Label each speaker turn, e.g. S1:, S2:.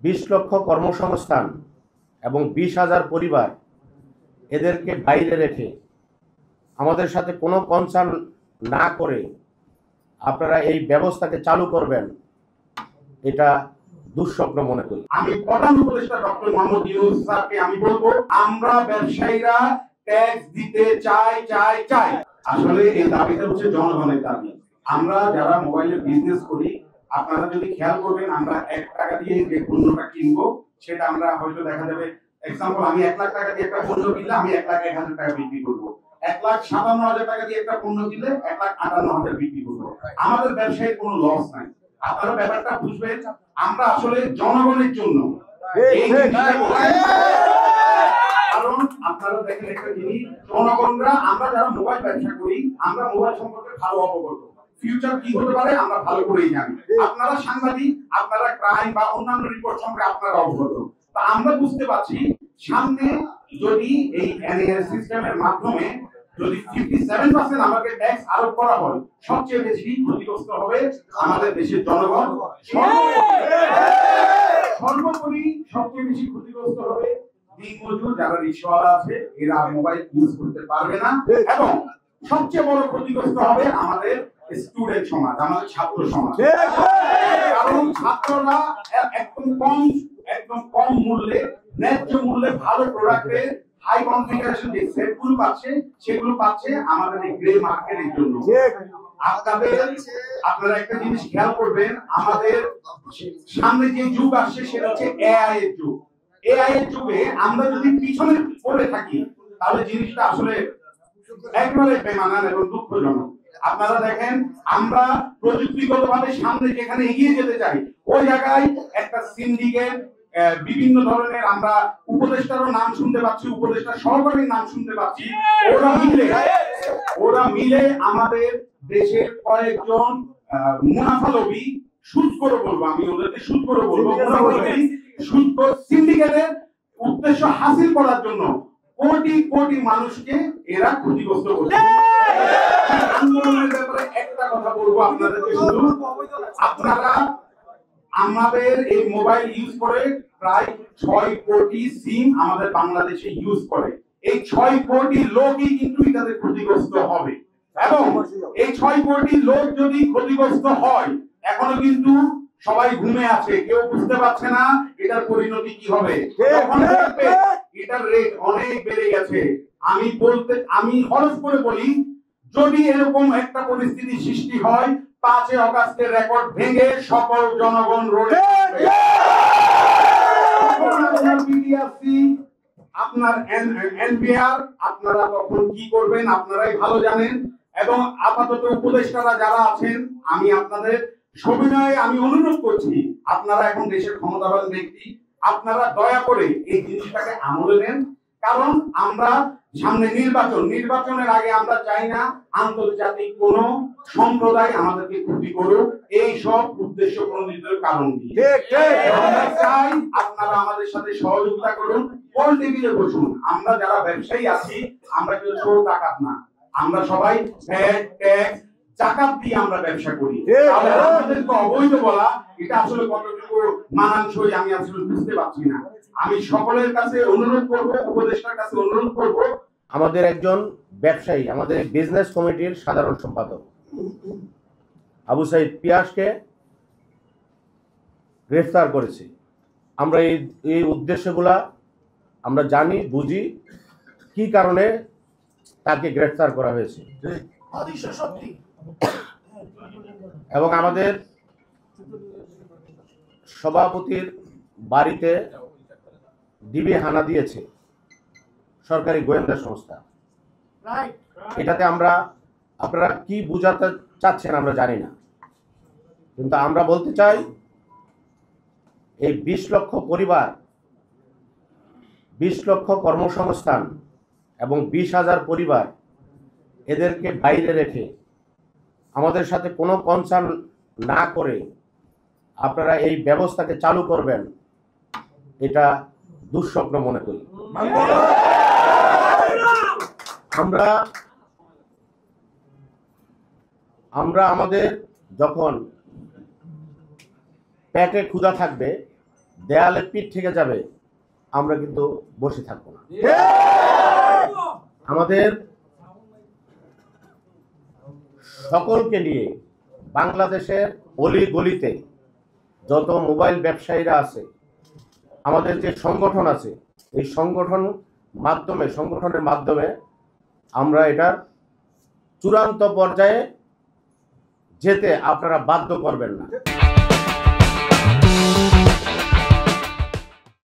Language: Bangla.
S1: 20 লক্ষ কর্মসংস্থান এবং 20,000 পরিবার এদেরকে বাইরে রেখে আমাদের সাথে কোনো কনসার্ন না করে আপনারা এই ব্যবস্থাকে চালু করবেন, এটা দুঃস্বপ্ন মনে করি।
S2: আমি প্রধান উপদেষ্টা ডক্টর মোহাম্মদ ইউনূস স্যারকে আমি বলবো, আমরা ব্যবসায়ীরা ট্যাক্স দিতে চাই। আসলে এই দাবিটা হচ্ছে জনগণের দাবি। আমরা যারা মোবাইলে বিজনেস করি, আপনারা যদি খেয়াল করবেন, আমরা 1 টাকা দিয়ে যে পণ্যটা কিনবো সেটা আমরা হয়তো দেখা যাবে, এক্সাম্পল আমি 1 লাখ টাকা দিয়ে একটা পণ্য কিনলে আমি 1,01,000 টাকা বিক্রি করবো। 1,57,000 টাকা দিয়ে একটা পণ্য কিনলে 1,58,000 বিক্রি করবো। আমাদের ব্যবসায় কোনো লস নাই। আপনারা ব্যাপারটা বুঝবেন, আমরা আসলে জনগণের জন্য কারণ আপনারা দেখেন একটা জিনিস, জনগণরা আমরা যারা মোবাইল ব্যবসা করি, আমরা মোবাইল সম্পর্কে ভালো অবগত, ফিউচার কি হতে পারে আমরা ভালো করেই জানি। আপনারা সাংবাদিক, আপনারা ক্রাইম বা অন্যান্য রিপোর্ট সম্পর্কে আপনারা অবগত। তা আমরা বুঝতে পারছি সামনে যদি এই এনএএস সিস্টেমের মাধ্যমে যদি 57% আমাকে ট্যাক্স আরোপ করা হয়, সবচেয়ে বেশি ক্ষতিগ্রস্ত হবে আমাদের দেশের জনগণ। সর্বোপরি সবচেয়ে বেশি ক্ষতিগ্রস্ত হবে দিনমজুর যারা রিকশাওয়ালা আছে, এরা মোবাইল ইউজ করতে পারবে না। এবং সবচেয়ে বড় ক্ষতিগ্রস্ত হবে আমাদের স্টুডেন্ট সমাজ, আমাদের ছাত্র সমাজ। কারণ ছাত্ররা একদম কম মূল্যে, ন্যায্য মূল্যে ভালো প্রোডাক্টের হাই কনফিগারেশন যে সেটগুলো পাচ্ছে, সেগুলো পাচ্ছে আমাদের এই গ্রে মার্কেটের জন্য। আপনারা একটা জিনিস খেয়াল করবেন, আমাদের সামনে যে যুগ আসছে সেটা হচ্ছে এআই এর যুগ। এআই এর যুগে আমরা যদি পিছনে পড়ে থাকি তাহলে জিনিসটা আসলে একেবারে বেমানান এবং দুঃখজনক। আপনারা দেখেন, আমরা প্রযুক্তিগতভাবে সামনে যেখানে এগিয়ে যেতে চাই, ওই জায়গায় একটা সিন্ডিকেট, বিভিন্ন ধরনের আমরা উপদেষ্টারও নাম শুনতে পাচ্ছি, উপদেষ্টা সহকারীর নাম শুনতে পাচ্ছি, ওরা মিলে আমাদের দেশের কয়েকজন মুনাফালোভী, সুদখোর বলবো, আমি ওদেরকে সুদখোর বলবো, মুনাফালোভী সুদখোর সিন্ডিকেটের উদ্দেশ্য হাসিল করার জন্য কোটি কোটি মানুষকে এরা ক্ষতিগ্রস্ত করছে। আন্দোলনের ব্যাপারে একটা কথা বলবো আপনাদেরকে, শুধু আপনারা আমাদের এই মোবাইল ইউজ করে প্রায় 6 কোটি সিম আমাদের বাংলাদেশে ইউজ করে। এই 6 কোটি লোকই কিন্তু এটাতে ক্ষতিগ্রস্ত হবে। এবং এই 6 কোটি লোক যদি ক্ষতিগ্রস্ত হয়, এখনো কিন্তু সবাই ঘুমে আছে, কেউ বুঝতে পারছে না এটার পরিণতি কি হবে। এটার রেট অনেক বেড়ে গেছে। আমি খরচ করে বলি, যদি এরকম একটা পরিস্থিতি সৃষ্টি হয়, 5 আগস্টের রেকর্ড ভেঙে সকল জনগণ রোডে আপনার এনপিআর আপনারা তখন কি করবেন আপনারাই ভালো জানেন। এবং আপাতত উপদেষ্টারা যারা আছেন, আমি আপনাদের সবিনয়ে আমি অনুরোধ করছি, আপনারা এখন দেশের ক্ষমতাবান ব্যক্তি, আপনারা দয়া করে এই জিনিসটাকে আমলে নেন। কারণ আমরা সামনে নির্বাচনের আগে আমরা চাই না আন্তর্জাতিক কোন সম্প্রদায় আমাদেরকে ক্ষতি করুক, এই সব উদ্দেশ্য প্রণোদিত কারণ দিয়ে। আমরা চাই আপনারা আমাদের সাথে সহযোগিতা করুন, কোন টেবিলে বসুন। আমরা যারা ব্যবসায়ী আছি, আমরা কেউ চোর ডাকাত না, আমরা সবাই ভ্যাট ট্যাক্স জাকাত দিয়ে আমরা ব্যবসা করি। তাহলে আমাদেরকে অবৈধ বলা, এটা আসলে কতটুকু মানানসই আমি আসলে বুঝতে পারছি না। আমি সকলের কাছে অনুরোধ করব, উপদেষ্টার কাছে অনুরোধ করব,
S1: আমাদের একজন ব্যবসায়ী, আমাদের বিজনেস কমিটির সাধারণ সম্পাদক আবু সাইদ পিয়াসকে গ্রেফতার করেছি। আমরা এই উদ্দেশ্যগুলা আমরা জানি, বুঝি কি কারণে তাকে গ্রেফতার করা হয়েছে। এবং আমাদের সভাপতির বাড়িতে ডিবি হানা দিয়েছে সরকারি গোয়েন্দা সংস্থা। এটাতে আপনারা কি বুঝাতে চাচ্ছেন আমরা জানি না, কিন্তু আমরা বলতে চাই, এই 20 লক্ষ পরিবার, 20 লক্ষ কর্মসংস্থান এবং 20,000 পরিবার এদেরকে বাইরে রেখে আমাদের সাথে কোনো কনসার্ন না করে আপনারা এই ব্যবস্থাকে চালু করবেন, এটা দুঃস্বপ্ন মনে করি। আমরা আমাদের যখন পেটে ক্ষুধা থাকবে দেয়ালে পিঠ থেকে যাবে, আমরা কিন্তু বসে থাকবো না। আমাদের সকলকে নিয়ে বাংলাদেশের অলি গলিতে যত মোবাইল ব্যবসায়ীরা আছে, আমাদের যে সংগঠন আছে, এই সংগঠনের মাধ্যমে আমরা এটার চূড়ান্ত পর্যায়ে যেতে আপনারা বাধ্য করবেন না।